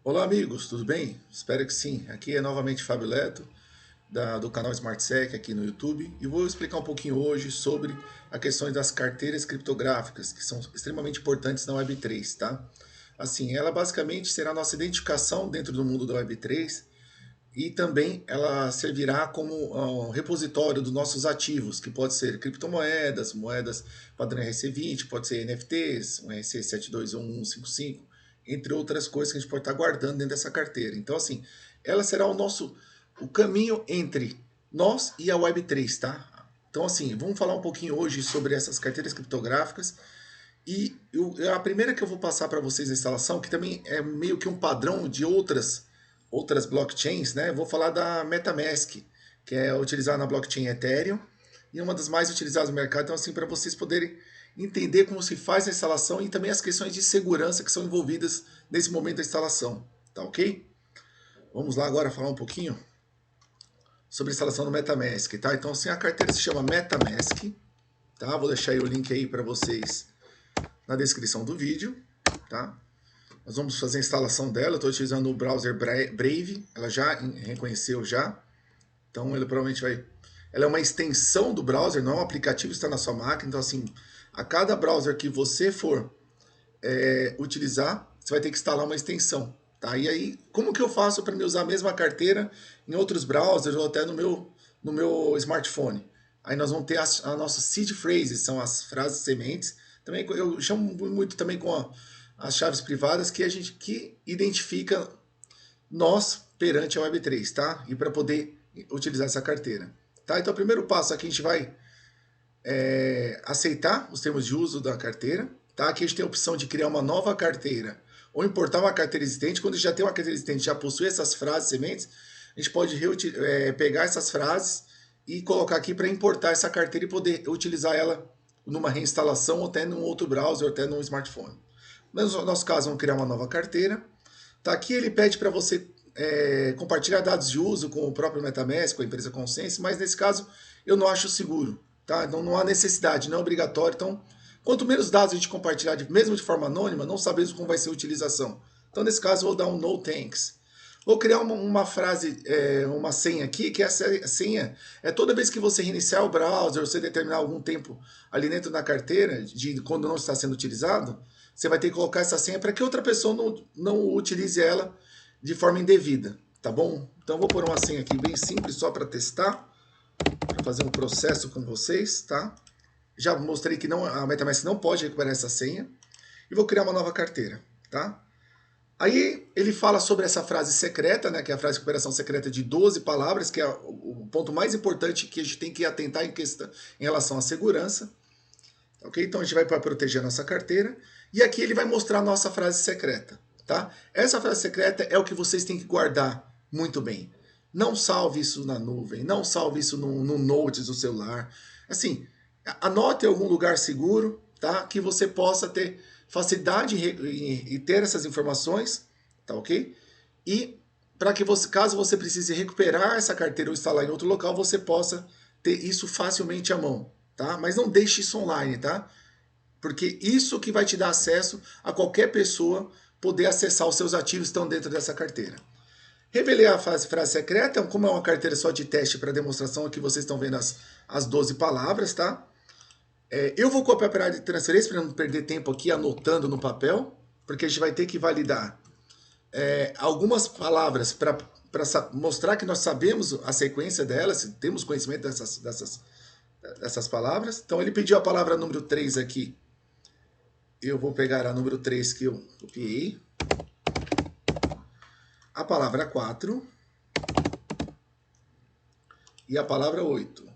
Olá amigos, tudo bem? Espero que sim. Aqui é novamente Fábio Leto, do canal SmartSec aqui no YouTube, e vou explicar um pouquinho hoje sobre a questão das carteiras criptográficas, que são extremamente importantes na Web3, tá? Assim, ela basicamente será a nossa identificação dentro do mundo da Web3 e também ela servirá como um repositório dos nossos ativos, que pode ser criptomoedas, moedas padrão RC20, pode ser NFTs, um RC721155, entre outras coisas que a gente pode estar guardando dentro dessa carteira. Então, assim, ela será o caminho entre nós e a Web3, tá? Então, assim, vamos falar um pouquinho hoje sobre essas carteiras criptográficas. A primeira que eu vou passar para vocês a instalação, que também é meio que um padrão de outras blockchains, né? Vou falar da MetaMask, que é utilizada na blockchain Ethereum e uma das mais utilizadas no mercado. Então, assim, para vocês poderem entender como se faz a instalação e também as questões de segurança que são envolvidas nesse momento da instalação. Tá ok? Vamos lá agora falar um pouquinho sobre a instalação do MetaMask, tá? Então, assim, a carteira se chama MetaMask, tá? Vou deixar aí o link aí para vocês na descrição do vídeo, tá? Nós vamos fazer a instalação dela. Eu estou utilizando o browser Brave, ela já reconheceu já. Então ele provavelmente vai. Ela é uma extensão do browser, não é um aplicativo que está na sua máquina. Então, assim, a cada browser que você for utilizar, você vai ter que instalar uma extensão. Tá? E aí, como que eu faço para me usar a mesma carteira em outros browsers ou até no meu smartphone? Aí nós vamos ter a nossa seed phrases, são as frases sementes. Também eu chamo muito também as chaves privadas que identifica nós perante a Web3, tá? E para poder utilizar essa carteira. Tá? Então, o primeiro passo aqui a gente vai aceitar os termos de uso da carteira. Tá? Aqui a gente tem a opção de criar uma nova carteira ou importar uma carteira existente. Quando já tem uma carteira existente, já possui essas frases, sementes, a gente pode pegar essas frases e colocar aqui para importar essa carteira e poder utilizar ela numa reinstalação ou até num outro browser ou até num smartphone. No nosso caso, vamos criar uma nova carteira. Tá? Aqui ele pede para você compartilhar dados de uso com o próprio MetaMask, com a empresa Consensus, mas nesse caso eu não acho seguro. Tá? Então não há necessidade, não é obrigatório. Então, quanto menos dados a gente compartilhar, mesmo de forma anônima, não sabemos como vai ser a utilização. Então, nesse caso, eu vou dar um no thanks. Vou criar uma frase, uma senha aqui, que essa senha é toda vez que você reiniciar o browser, você determinar algum tempo ali dentro da carteira, de quando não está sendo utilizado, você vai ter que colocar essa senha para que outra pessoa não utilize ela de forma indevida, tá bom? Então vou pôr uma senha aqui bem simples só para testar, para fazer um processo com vocês, tá? Já mostrei que a MetaMask não pode recuperar essa senha e vou criar uma nova carteira, tá? Aí ele fala sobre essa frase secreta, né, que é a frase de recuperação secreta de 12 palavras, que é o ponto mais importante que a gente tem que atentar em relação à segurança. Ok? Então a gente vai para proteger a nossa carteira. E aqui ele vai mostrar a nossa frase secreta. Tá? Essa frase secreta é o que vocês têm que guardar muito bem. Não salve isso na nuvem, não salve isso no Notes do celular. Assim, anote em algum lugar seguro, tá? Que você possa ter facilidade em ter essas informações, tá ok? E para que você, caso você precise recuperar essa carteira ou instalar em outro local, você possa ter isso facilmente à mão, tá? Mas não deixe isso online, tá? Porque isso que vai te dar acesso a qualquer pessoa poder acessar os seus ativos que estão dentro dessa carteira. Revelei a frase secreta, como é uma carteira só de teste para demonstração, aqui vocês estão vendo as 12 palavras, tá? Eu vou copiar para a área de transferência para não perder tempo aqui anotando no papel, porque a gente vai ter que validar algumas palavras para mostrar que nós sabemos a sequência delas, temos conhecimento dessas palavras. Então ele pediu a palavra número 3 aqui. Eu vou pegar a número 3 que eu copiei. A palavra 4 e a palavra 8.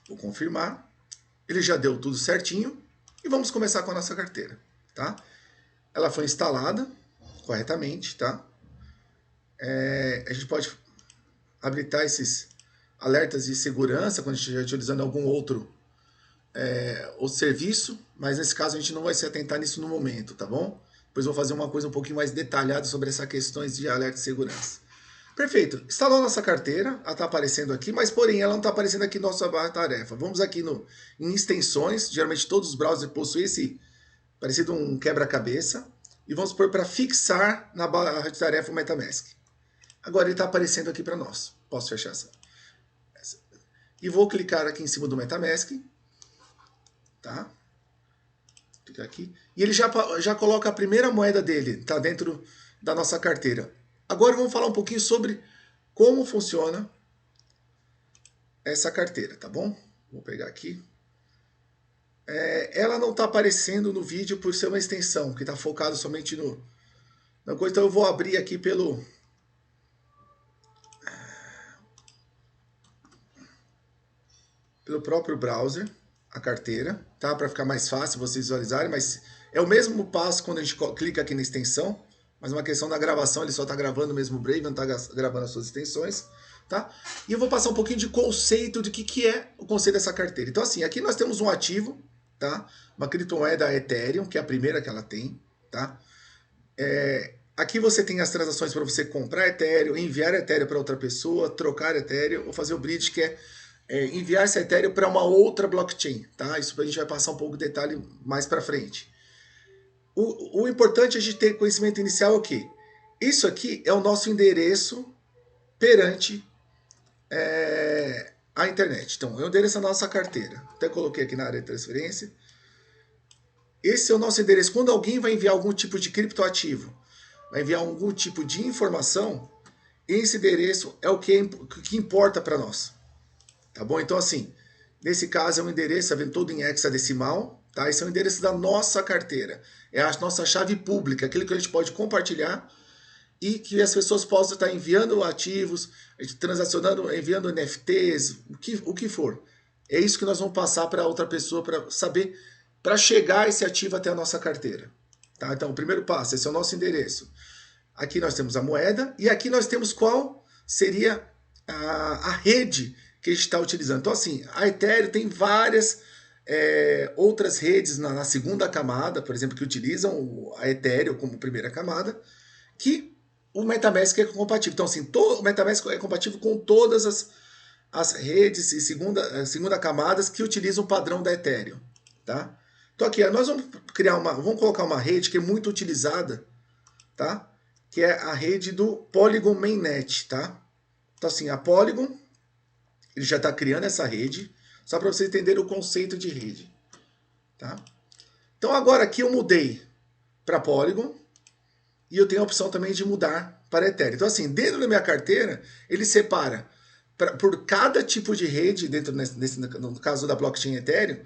Vou confirmar. Ele já deu tudo certinho e vamos começar com a nossa carteira, tá? Ela foi instalada corretamente, tá? A gente pode habilitar esses alertas de segurança quando a gente estiver utilizando algum outro serviço, mas nesse caso a gente não vai se atentar nisso no momento, tá bom? Depois vou fazer uma coisa um pouquinho mais detalhada sobre essas questões de alerta de segurança. Perfeito. Instalou nossa carteira, ela está aparecendo aqui, mas porém ela não está aparecendo aqui na nossa barra tarefa. Vamos aqui em extensões, geralmente todos os browsers possuem parecido um quebra-cabeça, e vamos pôr para fixar na barra de tarefa o MetaMask. Agora ele está aparecendo aqui para nós. Posso fechar essa. E vou clicar aqui em cima do MetaMask. Tá? Clicar aqui. E ele já coloca a primeira moeda dele, tá dentro da nossa carteira. Agora vamos falar um pouquinho sobre como funciona essa carteira, tá bom? Vou pegar aqui. Ela não está aparecendo no vídeo por ser uma extensão, que está focado somente na coisa. Então eu vou abrir aqui pelo próprio browser a carteira, tá? Para ficar mais fácil vocês visualizarem, mas é o mesmo passo quando a gente clica aqui na extensão, mas uma questão da gravação, ele só está gravando mesmo o Brave, não está gravando as suas extensões, tá? E eu vou passar um pouquinho de conceito de que é o conceito dessa carteira. Então assim, aqui nós temos um ativo, tá? Uma criptomoeda Ethereum, que é a primeira que ela tem, tá? Aqui você tem as transações para você comprar Ethereum, enviar Ethereum para outra pessoa, trocar Ethereum, ou fazer o bridge, que é enviar esse Ethereum para uma outra blockchain, tá? Isso a gente vai passar um pouco de detalhe mais para frente. O importante é a gente ter conhecimento inicial é o quê? Isso aqui é o nosso endereço perante a internet. Então, é o endereço da nossa carteira. Até coloquei aqui na área de transferência. Esse é o nosso endereço. Quando alguém vai enviar algum tipo de criptoativo, vai enviar algum tipo de informação, esse endereço é o que importa para nós. Tá bom? Então, assim, nesse caso é um endereço, tá vendo, todo em hexadecimal, tá? Esse é o endereço da nossa carteira. É a nossa chave pública, aquilo que a gente pode compartilhar e que as pessoas possam estar enviando ativos, transacionando, enviando NFTs, o que for. É isso que nós vamos passar para outra pessoa para saber, para chegar esse ativo até a nossa carteira. Tá? Então, o primeiro passo, esse é o nosso endereço. Aqui nós temos a moeda e aqui nós temos qual seria a rede que a gente está utilizando. Então, assim, a Ethereum tem várias outras redes na segunda camada, por exemplo, que utilizam a Ethereum como primeira camada, que o MetaMask é compatível. Então, assim, o MetaMask é compatível com todas as redes e segunda camadas que utilizam o padrão da Ethereum. Tá? Então, aqui, nós vamos colocar uma rede que é muito utilizada, tá? Que é a rede do Polygon Mainnet. Tá? Então, assim, a Polygon, ele já está criando essa rede, só para vocês entenderem o conceito de rede. Tá? Então agora aqui eu mudei para Polygon e eu tenho a opção também de mudar para Ethereum. Então assim, dentro da minha carteira, ele separa por cada tipo de rede, dentro no caso da blockchain Ethereum,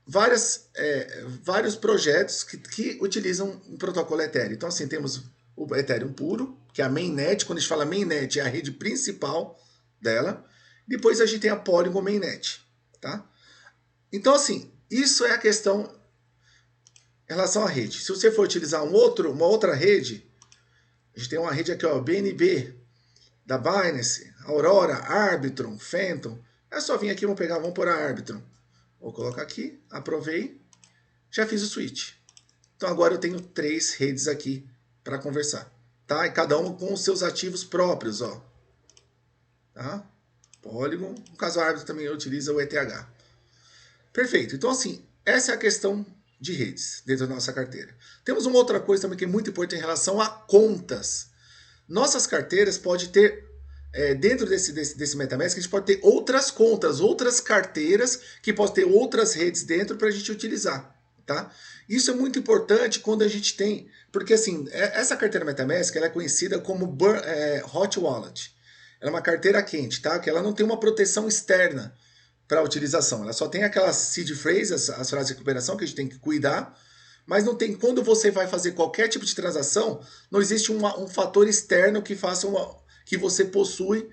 vários projetos que utilizam o protocolo Ethereum. Então assim, temos o Ethereum puro, que é a mainnet. Quando a gente fala mainnet, é a rede principal dela. Depois a gente tem a Polygon Mainnet, tá? Então, assim, isso é a questão em relação à rede. Se você for utilizar uma outra rede, a gente tem uma rede aqui, ó, BNB, da Binance, Aurora, Arbitrum, Phantom. É só vir aqui, vamos pôr a Arbitrum. Vou colocar aqui, aprovei, já fiz o switch. Então agora eu tenho 3 redes aqui para conversar, tá? E cada uma com os seus ativos próprios, ó. Tá? Polygon, no caso a Arbitrum também utiliza o ETH. Perfeito, então assim, essa é a questão de redes dentro da nossa carteira. Temos uma outra coisa também que é muito importante em relação a contas. Nossas carteiras podem ter, dentro desse MetaMask, a gente pode ter outras contas, outras carteiras que podem ter outras redes dentro para a gente utilizar. Tá? Isso é muito importante quando a gente tem, porque assim, essa carteira MetaMask ela é conhecida como Hot Wallet. Ela é uma carteira quente, tá? Que ela não tem uma proteção externa para a utilização. Ela só tem aquelas seed phrases, as frases de recuperação que a gente tem que cuidar, mas não tem, quando você vai fazer qualquer tipo de transação, não existe um fator externo que faça que você possui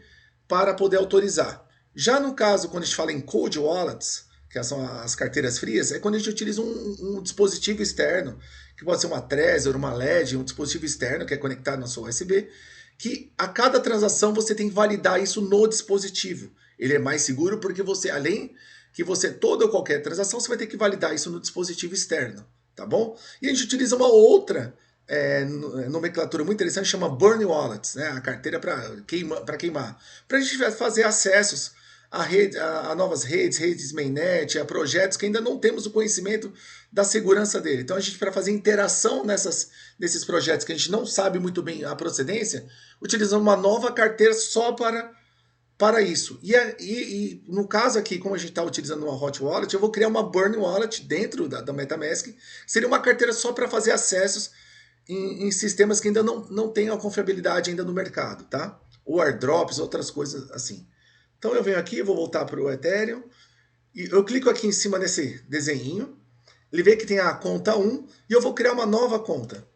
para poder autorizar. Já no caso, quando a gente fala em cold wallets, que são as carteiras frias, é quando a gente utiliza um dispositivo externo, que pode ser uma Trezor, uma LED, um dispositivo externo que é conectado na sua USB, que a cada transação você tem que validar isso no dispositivo. Ele é mais seguro porque você, além que você, toda ou qualquer transação, você vai ter que validar isso no dispositivo externo, tá bom? E a gente utiliza uma outra nomenclatura muito interessante, chama Burn Wallets, né? A carteira para queimar. Para a gente fazer acessos a novas redes mainnet, a projetos que ainda não temos o conhecimento da segurança dele. Então a gente, para fazer interação nesses projetos que a gente não sabe muito bem a procedência, utilizamos uma nova carteira só para isso. E no caso aqui, como a gente está utilizando uma Hot Wallet, eu vou criar uma Burn Wallet dentro da MetaMask. Seria uma carteira só para fazer acessos em sistemas que ainda não têm a confiabilidade ainda no mercado, tá? Ou airdrops, outras coisas assim. Então eu venho aqui, vou voltar para o Ethereum, e eu clico aqui em cima nesse desenho, ele vê que tem a conta 1, e eu vou criar uma nova conta,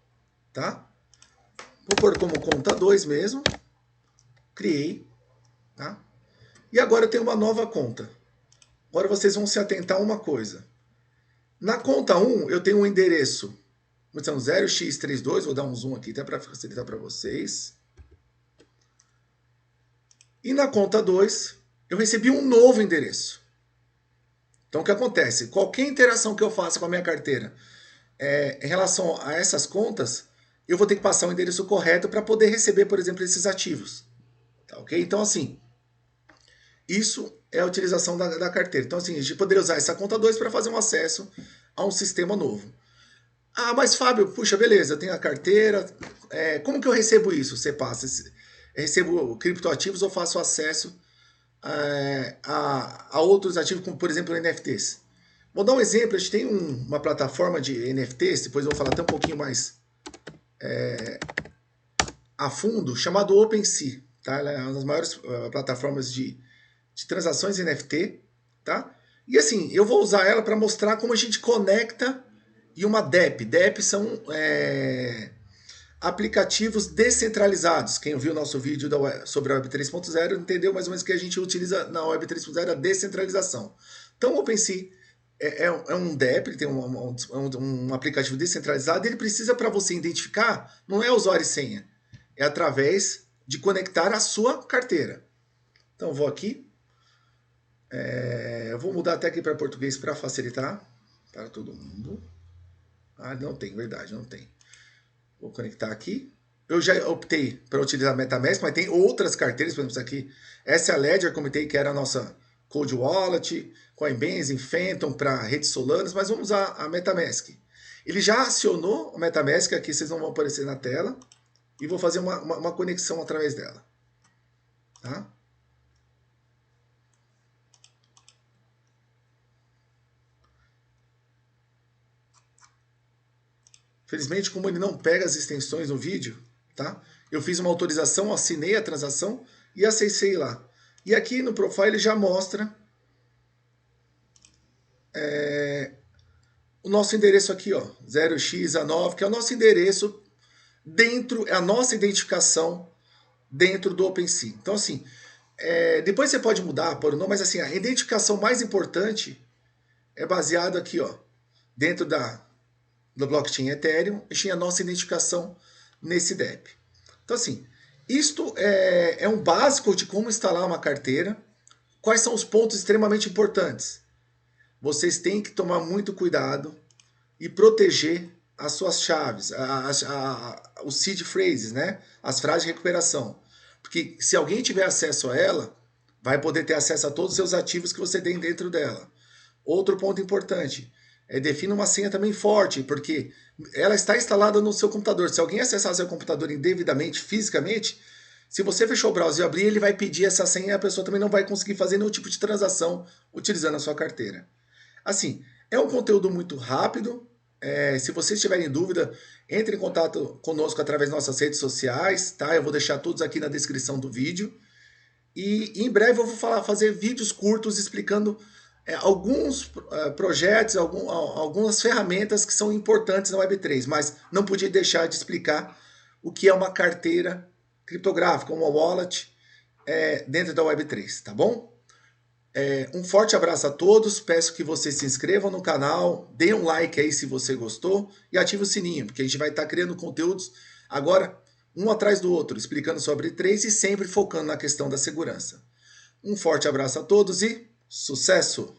tá? Vou pôr como conta 2 mesmo, criei, tá? E agora eu tenho uma nova conta. Agora vocês vão se atentar a uma coisa. Na conta 1, eu tenho um endereço, então 0x32, vou dar um zoom aqui até para facilitar para vocês. E na conta 2, eu recebi um novo endereço. Então o que acontece? Qualquer interação que eu faça com a minha carteira em relação a essas contas, eu vou ter que passar o endereço correto para poder receber, por exemplo, esses ativos. Tá, ok? Então assim, isso é a utilização da carteira. Então assim, a gente poderia usar essa conta 2 para fazer um acesso a um sistema novo. Ah, mas Fábio, puxa, beleza, eu tenho a carteira. Como que eu recebo isso? Você passa, eu recebo criptoativos ou faço acesso a outros ativos, como por exemplo NFTs. Vou dar um exemplo, a gente tem uma plataforma de NFTs, depois eu vou falar até um pouquinho mais a fundo, chamado OpenSea. Tá? Ela é uma das maiores plataformas de transações NFT. Tá? E assim, eu vou usar ela para mostrar como a gente conecta e uma DEP. DEP são aplicativos descentralizados. Quem viu o nosso vídeo sobre a Web 3.0 entendeu mais ou menos que a gente utiliza na Web 3.0 a descentralização. Então o OpenSea é um DEP, ele tem um aplicativo descentralizado, e ele precisa, para você identificar, não é usuário e senha, é através de conectar a sua carteira. Então eu vou aqui, eu vou mudar até aqui para português para facilitar para todo mundo. Ah, não tem, verdade, não tem. Vou conectar aqui. Eu já optei para utilizar a MetaMask, mas tem outras carteiras, por exemplo, aqui. Essa é a Ledger, comentei que era a nossa Cold Wallet, Coinbase, Phantom para redes Solanas, mas vamos usar a MetaMask. Ele já acionou a MetaMask, aqui vocês não vão aparecer na tela, e vou fazer uma conexão através dela. Tá? Felizmente, como ele não pega as extensões no vídeo, tá? Eu fiz uma autorização, assinei a transação e acessei lá. E aqui no profile ele já mostra o nosso endereço aqui, ó, 0x19, que é o nosso endereço dentro, é a nossa identificação dentro do OpenSea. Então, assim, depois você pode mudar, pôr o nome, mas assim, a identificação mais importante é baseada aqui, ó, dentro do blockchain Ethereum, a gente tem a nossa identificação nesse DEP. Então, assim, isto é um básico de como instalar uma carteira. Quais são os pontos extremamente importantes? Vocês têm que tomar muito cuidado e proteger as suas chaves, os seed phrases, né? As frases de recuperação. Porque se alguém tiver acesso a ela, vai poder ter acesso a todos os seus ativos que você tem dentro dela. Outro ponto importante, defina uma senha também forte, porque ela está instalada no seu computador. Se alguém acessar seu computador indevidamente, fisicamente, se você fechou o browser e abrir, ele vai pedir essa senha e a pessoa também não vai conseguir fazer nenhum tipo de transação utilizando a sua carteira. Assim, é um conteúdo muito rápido. Se vocês tiverem dúvida, entre em contato conosco através das nossas redes sociais, tá? Eu vou deixar todos aqui na descrição do vídeo. E em breve eu vou fazer vídeos curtos explicando alguns projetos, algumas ferramentas que são importantes na Web3, mas não podia deixar de explicar o que é uma carteira criptográfica, uma wallet dentro da Web3, tá bom? Um forte abraço a todos, peço que vocês se inscrevam no canal, deem um like aí se você gostou e ative o sininho, porque a gente vai estar criando conteúdos agora um atrás do outro, explicando sobre Web3 e sempre focando na questão da segurança. Um forte abraço a todos e sucesso!